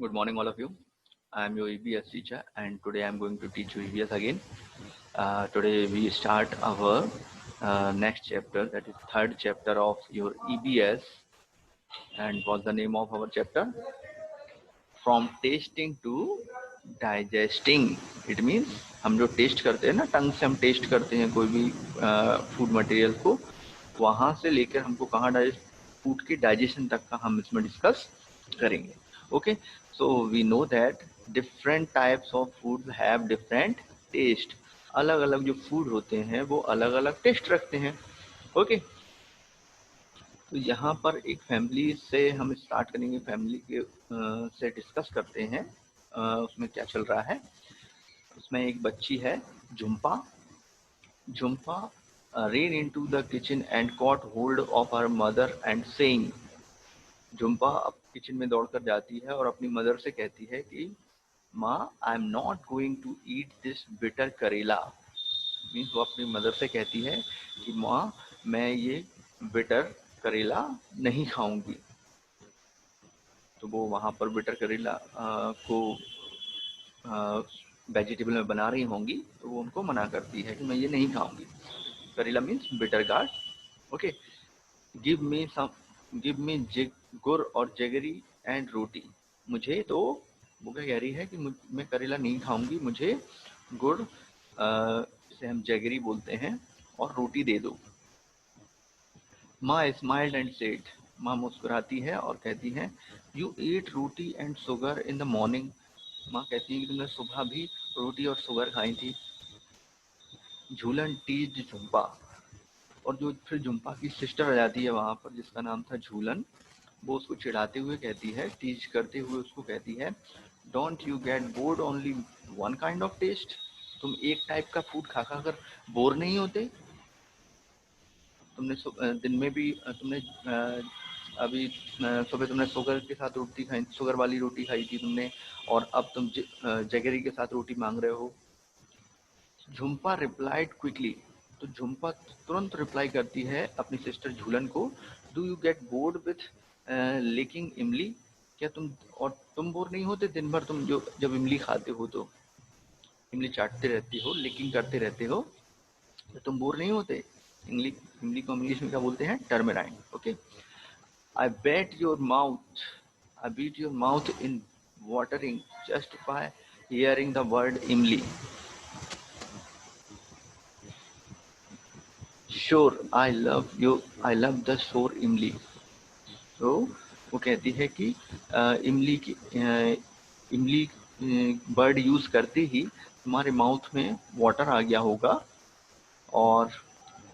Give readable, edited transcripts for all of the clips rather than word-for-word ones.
Good morning, all of you. I am your EBS teacher, and today I am going to teach you EBS again. Today we start our next chapter, that is third chapter of your EBS. And what's the name of our chapter? From tasting to digesting. It means हम जो test करते हैं ना, टंग से हम test करते हैं कोई भी फूड मटेरियल को, वहां से लेकर हमको कहाँ फूड के डाइजेशन तक का हम इसमें डिस्कस करेंगे. Okay, so we know that different types of food have different taste. अलग अलग जो फूड होते हैं वो अलग अलग टेस्ट रखते हैं. ओके, तो यहाँ पर एक फैमिली से हम स्टार्ट करेंगे. फैमिली के से डिस्कस करते हैं उसमें क्या चल रहा है. उसमें एक बच्ची है Jhumpa. Jhumpa ran into the kitchen and caught hold of her mother and saying, Jhumpa अब किचन में दौड़कर जाती है और अपनी मदर से कहती है कि माँ, I am not going to eat this bitter karela. Means वो अपनी मदर से कहती है कि माँ, मैं ये बिटर करेला नहीं खाऊंगी. तो वो वहाँ पर बिटर करेला को वेजिटेबल में बना रही होंगी, तो वो उनको मना करती है कि मैं ये नहीं खाऊंगी. करेला means bitter gourd. Okay, give me गुड़ और जगरी एंड रोटी. मुझे तो वो क्या कह रही है कि मैं करेला नहीं खाऊंगी, मुझे गुड़ से हम जगरी बोलते हैं और रोटी दे दो. माँ स्माइल्ड एंड सेड. माँ मुस्कुराती है और कहती है, you eat roti and sugar in the morning. माँ कहती है कि तुमने सुबह भी रोटी और शुगर खाई थी. झूलन टीज झुम्पा. और जो फिर झुम्पा की सिस्टर आ जाती है वहाँ पर, जिसका नाम था झूलन, वो उसको चिढ़ाते हुए कहती है, टीच करते हुए उसको कहती है, don't you get bored only one kind of taste. तुम एक टाइप का फूड खा खा कर बोर नहीं होते. तुमने दिन में भी तुमने अभी सुबह तुमने शुगर के साथ रोटी खाई, शुगर वाली रोटी खाई थी तुमने, और अब तुम जगरी के साथ रोटी मांग रहे हो. Jhumpa replied quickly. तो झुम्पा तुरंत रिप्लाई करती है अपनी सिस्टर झूलन को, do you get bored with licking imli. क्या तुम बोर नहीं होते दिन भर, तुम जब इमली खाते हो तो इमली चाटते रहते हो, लिकिंग करते रहते हो, तो तुम बोर नहीं होते. इमली को इंग्लिश में क्या बोलते हैं? Tamarind. Okay, I bet your mouth is watering just by hearing the word imli. Sure I love the sure imli. तो वो कहती है कि इमली वर्ड यूज करते ही तुम्हारे माउथ में वाटर आ गया होगा. और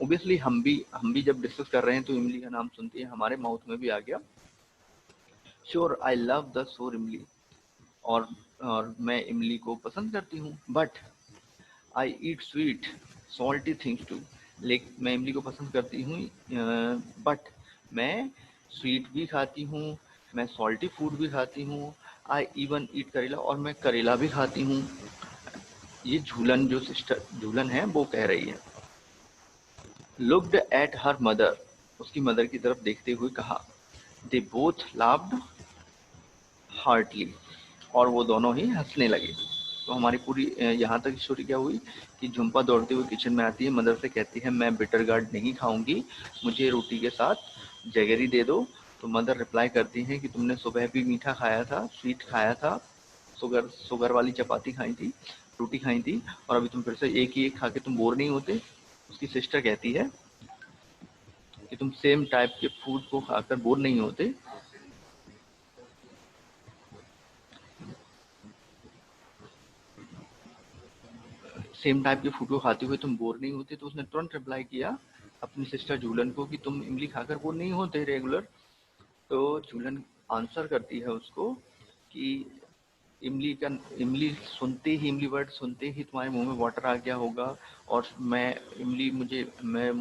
ओबियसली हम भी जब डिस्कस कर रहे हैं तो इमली का नाम सुनते हैं हमारे माउथ में भी आ गया. Sure I love the sure imli. और मैं इमली को पसंद करती हूँ. But I eat sweet salty things too. लेकिन मैं इमली को पसंद करती हूँ, बट मैं स्वीट भी खाती हूँ, मैं सॉल्टी फूड भी खाती हूँ. आई इवन ईट करेला. और मैं करेला भी खाती हूँ. ये झूलन, जो सिस्टर झूलन है, वो कह रही है. Looked at her mother. उसकी मदर की तरफ देखते हुए कहा. They both laughed heartily. और वो दोनों ही हंसने लगे. तो हमारी पूरी यहाँ तक स्टोरी क्या हुई कि झुम्पा दौड़ते हुए किचन में आती है, मदर से कहती है, मैं बिटर गार्ड नहीं खाऊंगी, मुझे रोटी के साथ जगरी दे दो. तो मदर रिप्लाई करती है कि तुमने सुबह भी मीठा खाया था, स्वीट खाया था, शुगर वाली चपाती खाई थी, रोटी खाई थी, और अभी तुम फिर से एक ही एक खा के तुम बोर नहीं होते. उसकी सिस्टर कहती है कि तुम सेम टाइप के फूड को खाकर बोर नहीं होते. सेम टाइप के फूड को खाते हुए तुम बोर नहीं होते. तो उसने तुरंत रिप्लाई किया अपनी सिस्टर झूलन को कि तुम इमली खाकर बोर नहीं होते रेगुलर. तो झूलन आंसर करती है उसको कि इमली सुनते ही, इमली वर्ड सुनते ही तुम्हारे मुंह में वाटर आ गया होगा. और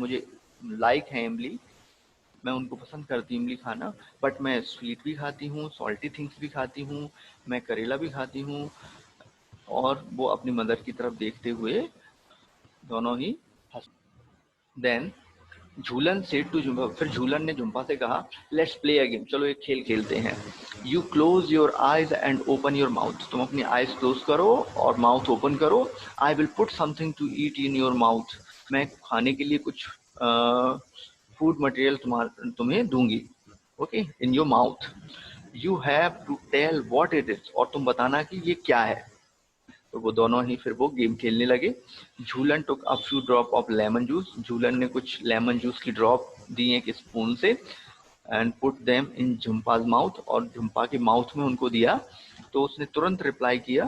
मुझे लाइक है इमली, मैं उनको पसंद करती हूँ इमली खाना, बट मैं स्वीट भी खाती हूँ, सॉल्टी थिंग्स भी खाती हूँ, मैं करेला भी खाती हूँ. और वो अपनी मदर की तरफ देखते हुए दोनों ही हंस. Then Jhulan said to Jhumpa, फिर झूलन ने झुम्पा से कहा, लेट्स प्ले अ गेम, चलो एक खेल खेलते हैं। You close your eyes and open your mouth, तुम अपनी आईज क्लोज करो और माउथ ओपन करो। I will put something to eat in your mouth, मैं खाने के लिए कुछ फूड मटेरियल तुम्हें दूंगी, okay, in your mouth. You have to tell what it is, और तुम बताना कि ये क्या है। तो वो दोनों ही फिर वो गेम खेलने लगे। Jhulan took a few drop of lemon juice, Jhulan ने कुछ लेमन जूस की ड्रॉप दी एक स्पून से, and put them in Jhumpa's mouth, और झुम्पा के माउथ में उनको दिया। तो उसने तुरंत रिप्लाई किया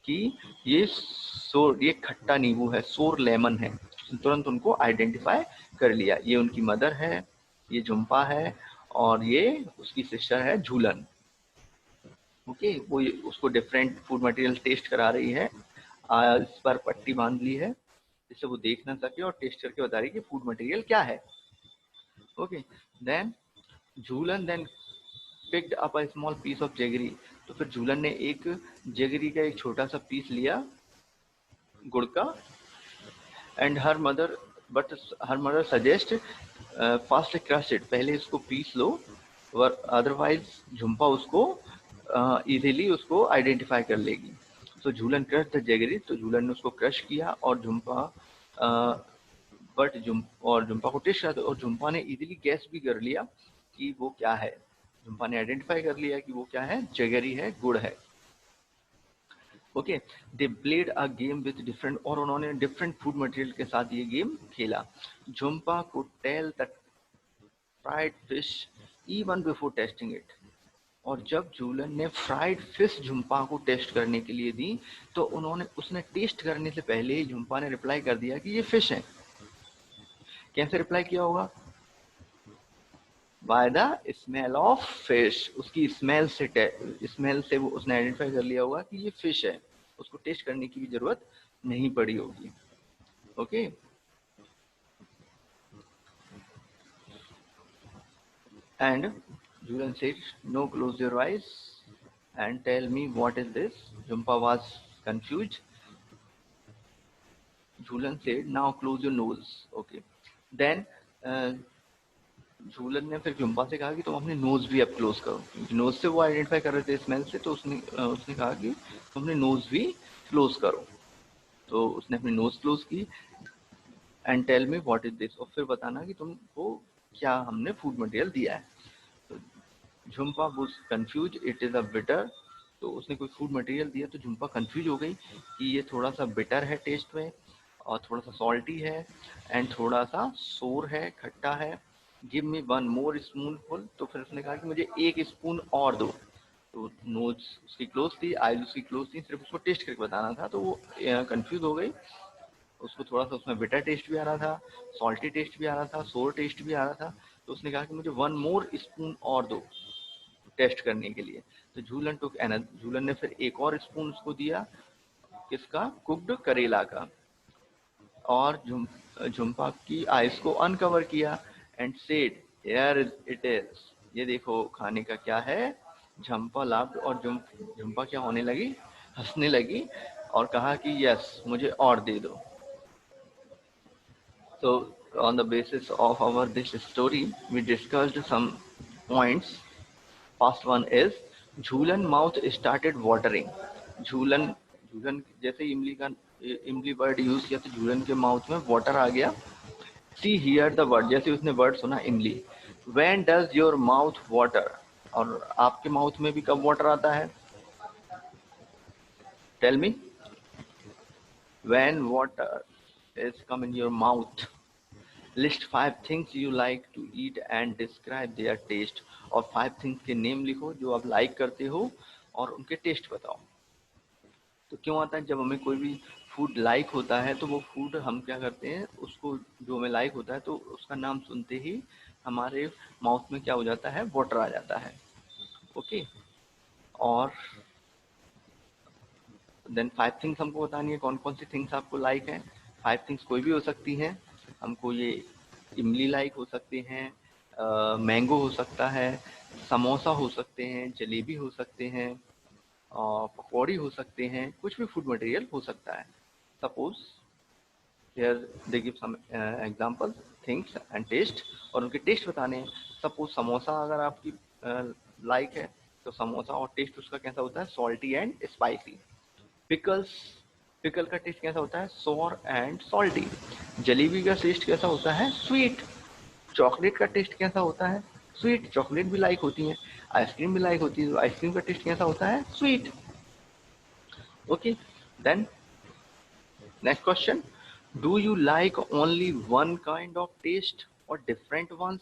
कि ये खट्टा नींबू है, सोर लेमन है। तुरंत उनको आइडेंटिफाई कर लिया, ये उनकी मदर है, ये झुम्पा है, और ये उसकी सिस्टर है झूलन। ओके, वो उसको डिफरेंट फूड मटेरियल टेस्ट करा रही है, इस पर पट्टी बांध ली है जिससे वो देख ना सके, और टेस्ट करके बता रही है कि फूड मटेरियल क्या है। Okay, then Jhulan then picked up a small piece of jaggery, तो फिर झूलन ने एक जगरी का एक छोटा सा पीस लिया गुड़ का। And her mother suggest fast crush it, पहले इसको पीस लो, अदरवाइज झुम्पा उसको इजीली उसको आइडेंटिफाई कर लेगी। तो झूलन क्रश द जैगरी, तो झूलन ने उसको क्रश किया, और झुम्पा को टेस्ट किया, और झुम्पा ने इजीली गैस भी कर लिया कि वो क्या है। झुम्पा ने आइडेंटिफाई कर लिया कि वो क्या है, जैगरी है, गुड़ है। Okay, they played a game with different, और उन्होंने डिफरेंट फूड मटेरियल के साथ ये गेम खेला। झुम्पा को tell the fried fish even before tasting it, और जब झूलन ने फ्राइड फिश झुम्पा को टेस्ट करने के लिए दी, तो उसने टेस्ट करने से पहले ही झुम्पा ने रिप्लाई कर दिया कि ये फिश है। कैसे रिप्लाई किया होगा? By the smell of fish, उसकी स्मेल से वो उसने आइडेंटिफाई कर लिया होगा कि ये फिश है, उसको टेस्ट करने की भी जरूरत नहीं पड़ी होगी। Okay, and Jhulan said, no, close your eyes and tell me what is this. Jhumpa was confused. Jhulan said, now close your nose. Okay. Then झूलन ने फिर झुम्पा से कहा कि तुम अपने नोज भी अब क्लोज करो, क्योंकि नोज से वो आइडेंटिफाई कर रहे थे स्मेल से, तो उसने कहा कि तुम अपने नोज भी क्लोज करो। तो उसने अपनी नोज क्लोज की, and tell me what is this, और फिर बताना कि तुमको क्या हमने फूड मटेरियल दिया है। तो Jhumpa was confuse, it is a bitter, तो उसने कोई फूड मटेरियल दिया तो झुम्पा कंफ्यूज हो गई कि ये थोड़ा सा बिटर है टेस्ट में, और थोड़ा सा सॉल्टी है, एंड थोड़ा सा सोर है, खट्टा है। Give me one more spoon full, तो फिर उसने कहा कि मुझे एक स्पून और दो। तो नोज उसकी क्लोज थी, आईज उसकी क्लोज थी, सिर्फ उसको टेस्ट करके बताना था, तो वो कंफ्यूज हो गई। उसको थोड़ा सा उसमें बिटर टेस्ट भी आ रहा था, सॉल्टी टेस्ट भी आ रहा था, सोर टेस्ट भी आ रहा था। तो उसने कहा कि मुझे वन मोर स्पून और दो टेस्ट करने के लिए। तो झूलन ने फिर एक और स्पून उसको दिया, किसका? कुक्ड करेला का। और झुम्पा की आइस को अनकवर किया, and said, here it is, ये देखो खाने का क्या है। झुम्पा लाफ्ड, और झुम्पा क्या होने लगी? हंसने लगी, और कहा कि यस, मुझे और दे दो। So, on the basis of our this story, we discussed some points. First one is Jhulan mouth started watering. Jhulan Jhulan जैसे इमली वर्ड यूज किया तो झूलन के माउथ में वाटर आ गया। सी हियर द वर्ड, जैसे उसने वर्ड सुना इमली। When does your mouth water, और आपके माउथ में भी कब वाटर आता है? Tell me, when water is come in your mouth. List 5 things you like to eat and describe their taste, और 5 थिंग्स के नेम लिखो जो आप लाइक करते हो और उनके टेस्ट बताओ। तो क्यों आता है? जब हमें कोई भी फूड लाइक होता है तो वो फूड हम क्या करते हैं, उसको जो हमें लाइक होता है तो उसका नाम सुनते ही हमारे माउथ में क्या हो जाता है? वाटर आ जाता है। ओके, और देन 5 थिंग्स हमको बतानी है, कौन कौन सी थिंग्स आपको लाइक है। 5 थिंग्स कोई भी हो सकती हैं, हमको ये इमली लाइक हो सकते हैं, मैंगो हो सकता है, समोसा हो सकते हैं, जलेबी हो सकते हैं, पकौड़ी हो सकते हैं, कुछ भी फूड मटेरियल हो सकता है। Suppose Here they give some example things and taste, और उनके टेस्ट बताने हैं। सपोज समोसा अगर आपकी लाइक है तो समोसा और टेस्ट उसका कैसा होता है, सॉल्टी एंड स्पाइसी। पिकल का टेस्ट कैसा होता है, सोर एंड सॉल्टी। जलेबी का टेस्ट कैसा होता है, स्वीट। चॉकलेट का टेस्ट कैसा होता है, स्वीट। चॉकलेट भी लाइक होती है, आइसक्रीम भी लाइक होती है, तो आइसक्रीम का टेस्ट कैसा होता है, sweet. Okay, then next question, do you like only one kind of taste और डिफरेंट वंस?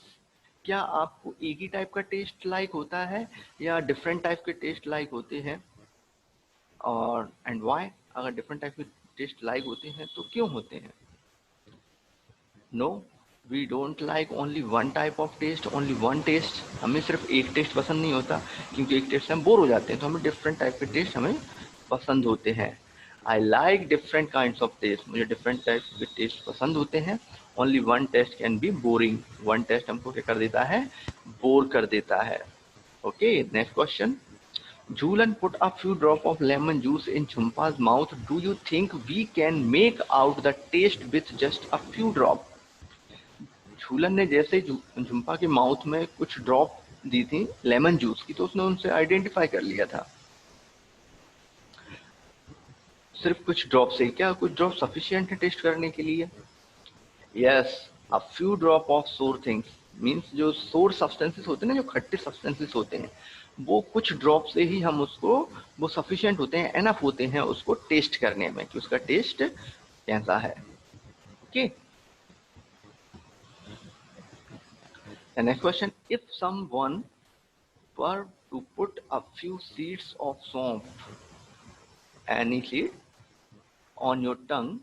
क्या आपको एक ही टाइप का टेस्ट लाइक होता है या डिफरेंट टाइप के टेस्ट लाइक होते हैं, और एंड व्हाई? अगर डिफरेंट टाइप के टेस्ट लाइक होते हैं तो क्यों होते हैं? No, we don't like only one type of taste, only one taste. हमें सिर्फ एक टेस्ट पसंद नहीं होता, क्योंकि एक टेस्ट से हम बोर हो जाते हैं, तो हमें डिफरेंट टाइप के टेस्ट हमें पसंद होते हैं। I like different kinds of taste, मुझे डिफरेंट टाइप के टेस्ट पसंद होते हैं। Only one taste can be boring, one taste हमको क्या कर देता है, बोर कर देता है। Okay, next question, Jhulan put a few drops of lemon juice in Jhumpa's mouth. Do you think we can make out the taste with just a few drops? झूलन ने जैसे झुम्पा के माउथ में कुछ ड्रॉप दी थी lemon juice की, तो उसने उनसे आइडेंटिफाई कर लिया था। सिर्फ कुछ ड्रॉप से क्या कुछ ड्रॉप सफिशिएंट है टेस्ट करने के लिए? Yes, a few drop of सोर थिंग्स मीन्स जो सोर सब्सटेंसेस होते हैं ना, जो खट्टे सब्सटेंसेस होते हैं, वो कुछ ड्रॉप से ही हम उसको, वो सफिशिएंट होते हैं, एनफ होते हैं उसको टेस्ट करने में कि उसका टेस्ट कैसा है। Okay, next question, if someone were to put a few seeds of saumph, any seed, on your tongue,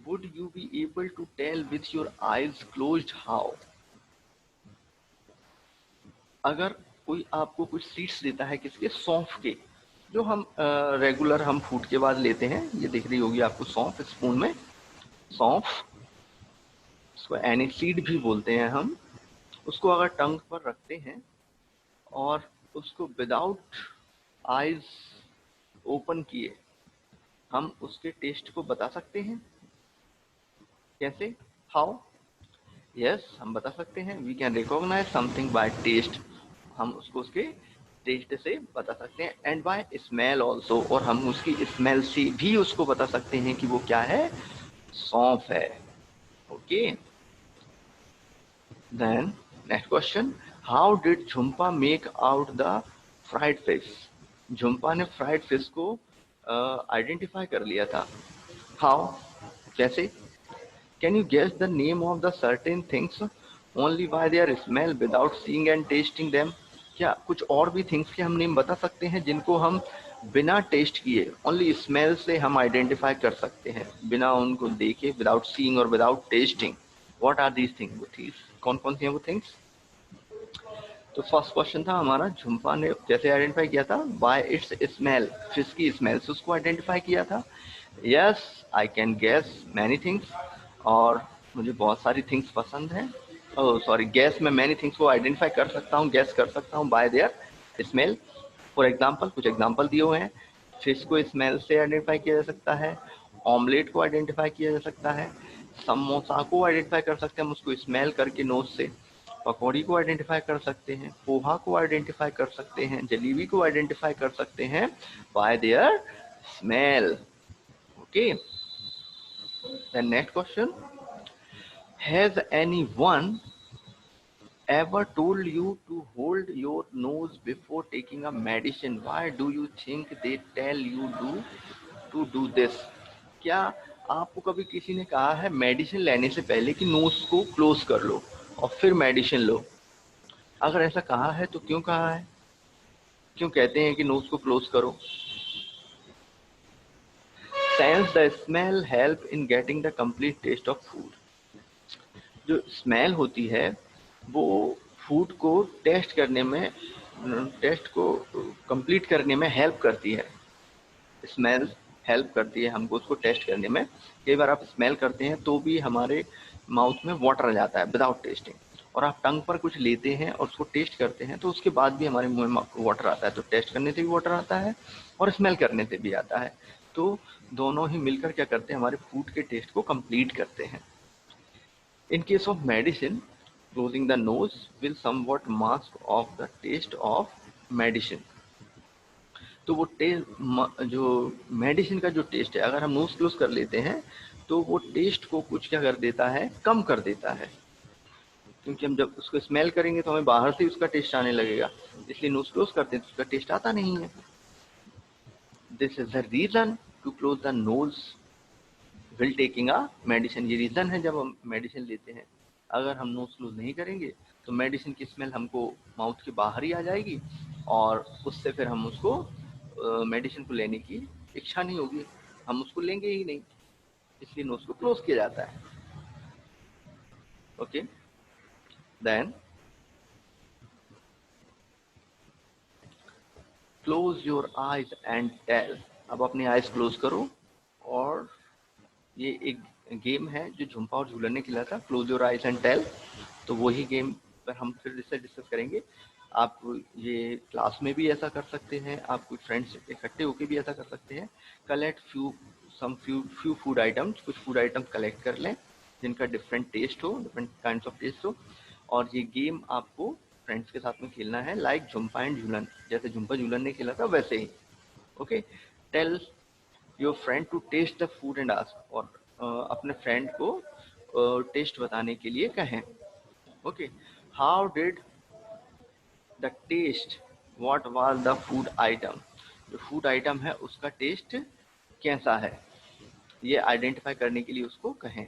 would you be able to tell with your eyes closed how? अगर कोई आपको कुछ सीड्स देता है, किसके, सौंफ के, जो हम रेगुलर हम फूड के बाद लेते हैं, ये दिख रही होगी आपको सौंफ स्पून में, सौंफ, उसको एनी सीड भी बोलते हैं हम। उसको अगर टंग पर रखते हैं और उसको विदाउट आईज ओपन किए हम उसके टेस्ट को बता सकते हैं। कैसे, हाउ? यस, हम बता सकते हैं। We can recognise something by taste, हम उसको उसके टेस्ट से बता सकते हैं। एंड बाय स्मेल ऑल्सो, और हम उसकी स्मेल से भी उसको बता सकते हैं कि वो क्या है, सौंफ है। Okay, then next question, how did Jhumpa make out the fried fish? Jhumpa ने फ्राइड फिश को आइडेंटिफाई कर लिया था। हाउ, कैसे? Can you guess the name of the certain things only by their smell without seeing and tasting them? क्या कुछ और भी थिंग्स के हम नेम बता सकते हैं जिनको हम बिना टेस्ट किए, ओनली स्मेल से हम आइडेंटिफाई कर सकते हैं, बिना उनको देखे, विदाउट सीइंग और without tasting? What are these things? वो थिंग्स कौन कौन सी हैं वो थिंग्स? तो फर्स्ट क्वेश्चन था हमारा, झुम्पा ने कैसे आइडेंटिफाई किया था, बाय इट्स स्मेल, फिश की स्मेल से उसको आइडेंटिफाई किया था। Yes, I can guess many things, और मुझे बहुत सारी थिंग्स पसंद हैं। ओह सॉरी, गैस में मैनी थिंग्स को आइडेंटिफाई कर सकता हूँ, गैस कर सकता हूँ by their smell. For example, कुछ एग्जांपल दिए हुए हैं। फिश को स्मेल से आइडेंटिफाई किया जा सकता है, ऑमलेट को आइडेंटिफाई किया जा सकता है, समोसा को आइडेंटिफाई कर सकते हैं हम उसको स्मेल करके नोज से, पकौड़ी को आइडेंटिफाई कर सकते हैं, पोहा को आइडेंटिफाई कर सकते हैं, जलेबी को आइडेंटिफाई कर सकते हैं bye their smell. Okay, the next question, has anyone ever told you to hold your nose before taking a medicine? Why do you think they tell you to do this? क्या आपको कभी किसी ने कहा है मेडिसिन लेने से पहले कि नोज को क्लोज कर लो और फिर मेडिसिन लो? अगर ऐसा कहा है तो क्यों कहा है, क्यों कहते हैं कि नोज को क्लोज करो? Sense the smell help in getting the complete taste of food. जो स्मेल होती है वो फूड को टेस्ट करने में, टेस्ट को कंप्लीट करने में हेल्प करती है। स्मेल हेल्प करती है हमको उसको टेस्ट करने में। कई बार आप स्मेल करते हैं तो भी हमारे माउथ में वाटर आ जाता है विदाउट टेस्टिंग, और आप टंग पर कुछ लेते हैं और उसको टेस्ट करते हैं तो उसके बाद भी हमारे मुंह में वाटर आता है। तो टेस्ट करने से भी वाटर आता है और स्मेल करने से भी आता है। तो दोनों ही मिलकर क्या करते हैं, हमारे फूड के टेस्ट को कंप्लीट करते हैं। In case of medicine, closing the nose will somewhat mask of the taste of medicine. तो वो जो मेडिसिन का जो टेस्ट है, अगर हम नोज क्लोज कर लेते हैं तो वो टेस्ट को कुछ क्या कर देता है, कम कर देता है, क्योंकि हम जब उसको स्मेल करेंगे तो हमें बाहर से उसका टेस्ट आने लगेगा, इसलिए नोज क्लोज करते हैं तो उसका टेस्ट आता नहीं है। This is the reason to close the nose will taking a medicine. ये रीजन है जब हम मेडिसिन लेते हैं, अगर हम नोज क्लोज नहीं करेंगे तो मेडिसिन की स्मेल हमको माउथ के बाहर ही आ जाएगी और उससे फिर हम उसको मेडिसिन को लेने की इच्छा नहीं होगी, हम उसको लेंगे ही नहीं, इसलिए नोज को क्लोज किया जाता है। Okay, then close your eyes and tell. अब अपनी आईज क्लोज करो, और ये एक गेम है जो झुम्पा और झूलन ने खेला था, close your eyes and tell. तो वही गेम पर हम फिर इससे डिस्कस करेंगे। आप ये क्लास में भी ऐसा कर सकते हैं, आप कुछ फ्रेंड्स इकट्ठे होकर भी ऐसा कर सकते हैं। कलेक्ट फ्यू फूड आइटम्स, कुछ फूड आइटम्स कलेक्ट कर लें जिनका डिफरेंट टेस्ट हो, डिफरेंट काइंड्स ऑफ टेस्ट हो, और ये गेम आपको फ्रेंड्स के साथ में खेलना है, लाइक झुम्पा एंड झूलन, जैसे झुम्पा झूलन ने खेला था वैसे ही। Okay, tell your friend to taste the food and ask, और अपने फ्रेंड को टेस्ट बताने के लिए कहें। Okay, how did the taste, what was the food item, जो फूड आइटम है उसका टेस्ट कैसा है, ये आइडेंटिफाई करने के लिए उसको कहें।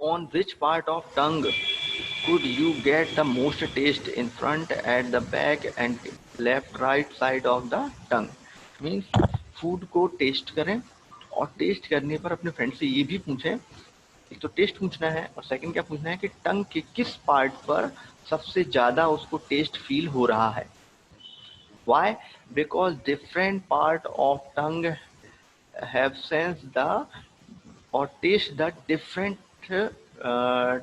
On which part of tongue could you get the most taste, in front, at the back, and left right side of the tongue? Means food को टेस्ट करें, और टेस्ट करने पर अपने फ्रेंड से ये भी पूछें, एक तो टेस्ट पूछना है और सेकंड क्या पूछना है कि टंग के किस पार्ट पर सबसे ज्यादा उसको टेस्ट फील हो रहा है। Why? Because different part of tongue have sense the or taste the different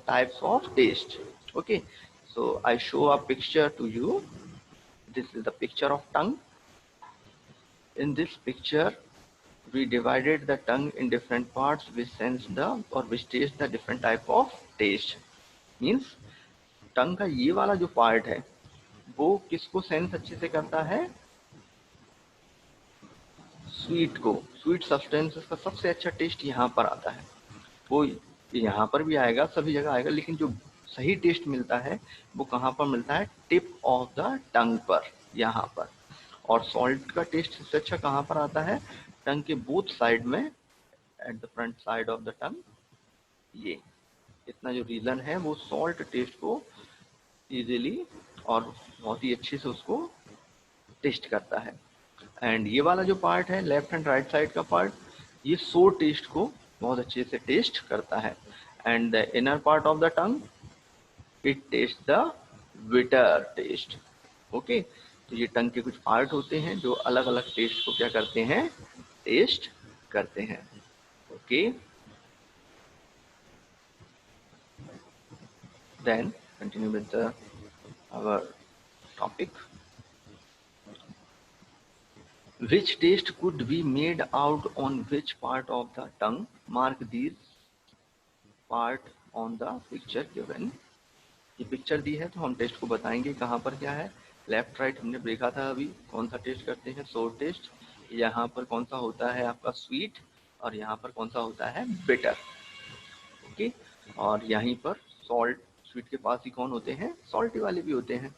types of taste. Okay, so I show a picture to you. This is the picture of tongue. In this picture we divided the tongue in different parts which sense the or which taste the different type of taste. Means tongue का ये वाला जो part है वो किसको sense अच्छे से करता है, स्वीट को। स्वीट सब्सटेंसेस का सबसे अच्छा टेस्ट यहाँ पर आता है, वो यहाँ पर भी आएगा, सभी जगह आएगा, लेकिन जो सही टेस्ट मिलता है वो कहाँ पर मिलता है, टिप ऑफ द टंग पर, यहाँ पर। और सॉल्ट का टेस्ट सबसे अच्छा कहाँ पर आता है, टंग के बोथ साइड में, at the front side of the tongue. ये इतना जो रीजन है वो सॉल्ट टेस्ट को इजीली और बहुत ही अच्छे से उसको टेस्ट करता है। एंड ये वाला जो पार्ट है, लेफ्ट एंड राइट साइड का पार्ट, ये सोर टेस्ट को बहुत अच्छे से टेस्ट करता है। And the inner part of the tongue, it taste the bitter taste. Okay, तो ये टंग के कुछ पार्ट होते हैं जो अलग अलग टेस्ट को क्या करते हैं, टेस्ट करते हैं। Okay, then continue with our topic. Which taste could be made out on which part of the tongue? Mark these part on the picture given. ये पिक्चर दी है तो हम टेस्ट को बताएंगे कहाँ पर क्या है। लेफ्ट राइट हमने देखा था अभी, कौन सा टेस्ट करते हैं, सोर टेस्ट। यहाँ पर कौन सा होता है आपका स्वीट, और यहाँ पर कौन सा होता है बिटर। ओके, और यहीं पर सॉल्ट, स्वीट के पास ही कौन होते हैं, सॉल्टी वाले भी होते हैं।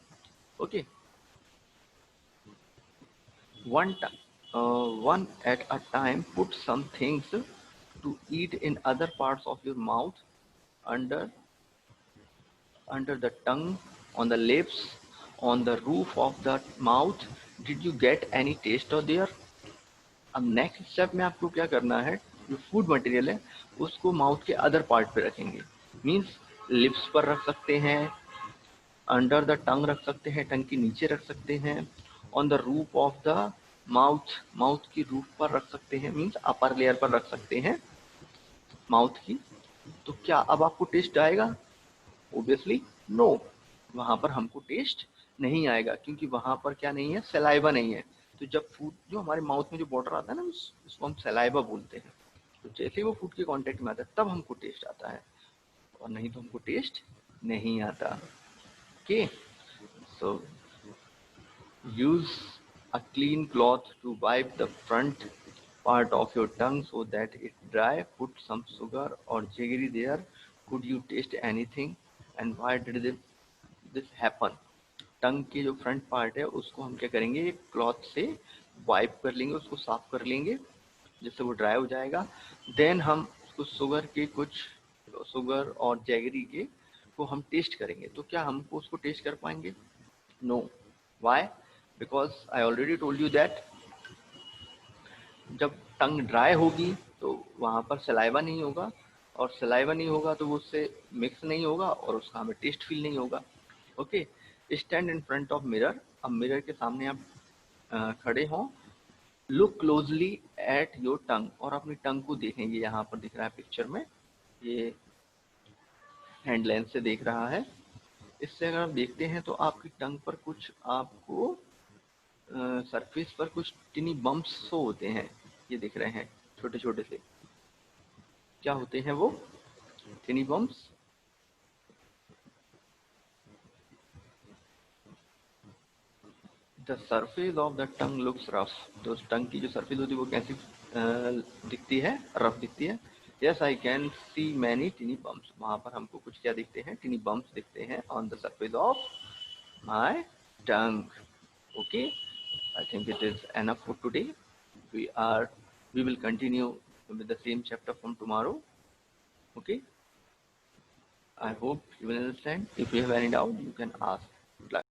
Okay, one at a time, put some things to eat in other parts of your mouth, under the tongue, on the lips, on the roof of the mouth. Did you get any taste or there? अब next step में आपको क्या करना है, जो food material है उसको mouth के अदर पार्ट पे रखेंगे। मीन्स लिप्स पर रख सकते हैं, अंडर द टंग रख सकते हैं, टंग के नीचे रख सकते हैं, on the roof of the mouth, mouth की रूफ पर रख सकते हैं, मीन्स अपर लेयर पर रख सकते हैं माउथ की। तो क्या अब आपको टेस्ट आएगा? ऑब्वियसली नो, वहां पर हमको टेस्ट नहीं आएगा, क्योंकि वहां पर क्या नहीं है, सलाइवा नहीं है। तो जब फूड जो हमारे माउथ में जो वाटर आता है ना, उसको हम सलाइवा बोलते हैं। तो जैसे ही वो फूड के कांटेक्ट में आता है तब हमको टेस्ट आता है, और नहीं तो हमको टेस्ट नहीं आता। Okay, so use a clean cloth to wipe the front part of your tongue so that it dry. Put some sugar or jaggery there. Could you taste anything? And why did this happen? टंग के जो front part है उसको हम क्या करेंगे, cloth से wipe कर लेंगे, उसको साफ कर लेंगे जिससे वो ड्राई हो जाएगा। देन हम उसको शुगर और जैगरी के को हम टेस्ट करेंगे। तो क्या हमको उसको टेस्ट कर पाएंगे? No. Why? Because I already told you that जब टंग ड्राई होगी तो वहाँ पर सलाइवा नहीं होगा, और सलाइवा नहीं होगा तो वो उससे मिक्स नहीं होगा और उसका हमें टेस्ट फील नहीं होगा। Okay, stand in front of mirror. अब मिरर के सामने आप खड़े हों। Look closely at your tongue, और अपनी टंग को देखेंगे। यहाँ पर दिख रहा है पिक्चर में, ये हैंड लेंस से देख रहा है। इससे अगर आप देखते हैं तो आपकी टंग पर कुछ आपको सरफेस पर कुछ टिनी बम्प्स शो होते हैं, ये दिख रहे हैं छोटे छोटे से। क्या होते हैं वो टिनी bumps? The surface of the tongue looks rough. तो टंग की जो सरफेस होती है वो कैसी दिखती है? रफ दिखती है। Yes, I can see many टिनी bumps. वहाँ पर हमको कुछ क्या दिखते हैं? टिनी बम्प्स दिखते हैं on the surface of my tongue. Okay, I think it is enough for today. We will continue with the same chapter from tomorrow. Okay. I hope you will understand. If you have any doubt, you can ask. Good luck.